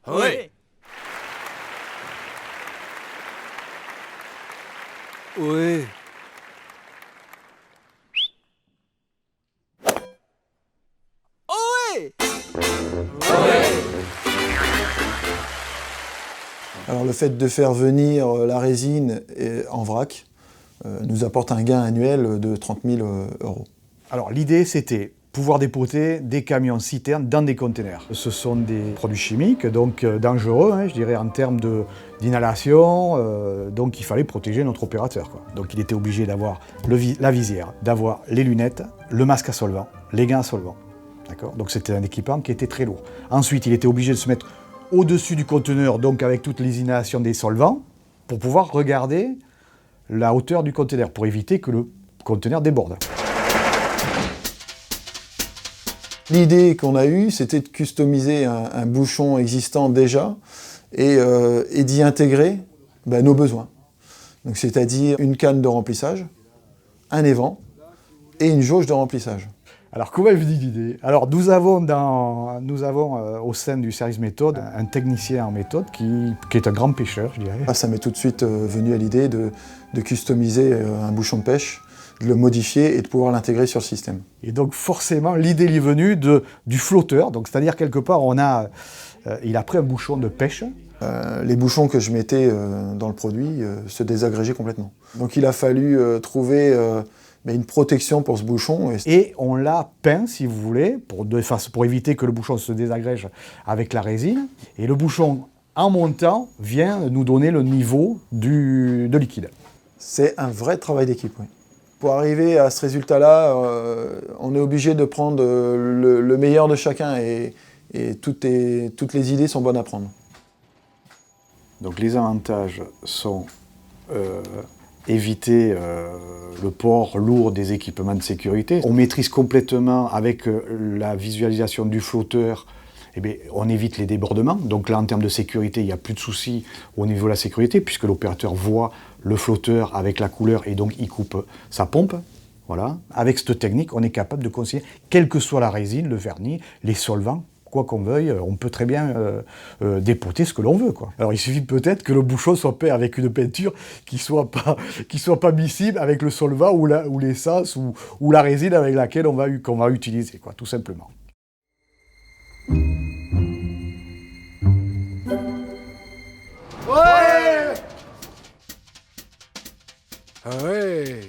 Ouais. Ouais. Ouais. Alors le fait de faire venir la résine en vrac nous apporte un gain annuel de 30 000 euros. Alors l'idée c'était pouvoir dépoter des camions citernes dans des containers. Ce sont des produits chimiques, donc dangereux, je dirais, en termes d'inhalation, donc il fallait protéger notre opérateur, quoi. Donc il était obligé d'avoir la visière, d'avoir les lunettes, le masque à solvant, les gants à solvant. Donc c'était un équipement qui était très lourd. Ensuite, il était obligé de se mettre au-dessus du conteneur, donc avec toutes les inhalations des solvants, pour pouvoir regarder la hauteur du conteneur, pour éviter que le conteneur déborde. L'idée qu'on a eue, c'était de customiser un bouchon existant déjà et d'y intégrer nos besoins. Donc, c'est-à-dire une canne de remplissage, un évent et une jauge de remplissage. Alors, comment est venue l'idée? Alors, nous avons au sein du service méthode un technicien en méthode qui est un grand pêcheur, je dirais. Ça m'est tout de suite venu à l'idée de customiser un bouchon de pêche, de le modifier et de pouvoir l'intégrer sur le système. Et donc forcément, l'idée est venue du flotteur, donc c'est-à-dire quelque part, il a pris un bouchon de pêche. Les bouchons que je mettais dans le produit se désagrégeaient complètement. Donc il a fallu trouver une protection pour ce bouchon. Et on l'a peint, si vous voulez, pour éviter que le bouchon se désagrège avec la résine. Et le bouchon, en montant, vient nous donner le niveau de liquide. C'est un vrai travail d'équipe, oui. Pour arriver à ce résultat-là, on est obligé de prendre le meilleur de chacun et toutes les idées sont bonnes à prendre. Donc les avantages sont éviter le port lourd des équipements de sécurité. On maîtrise complètement avec la visualisation du flotteur. On évite les débordements. Donc là, en termes de sécurité, il n'y a plus de soucis au niveau de la sécurité, puisque l'opérateur voit le flotteur avec la couleur et donc il coupe sa pompe. Voilà. Avec cette technique, on est capable de conseiller, quelle que soit la résine, le vernis, les solvants, quoi qu'on veuille, on peut très bien dépoter ce que l'on veut, quoi. Alors il suffit peut-être que le bouchon soit peint avec une peinture qui soit pas miscible avec le solvant ou l'essence ou la résine avec laquelle qu'on va utiliser, quoi, tout simplement. Ouais. Ouais.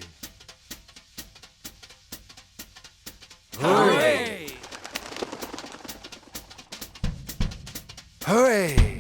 Ouais. Ouais.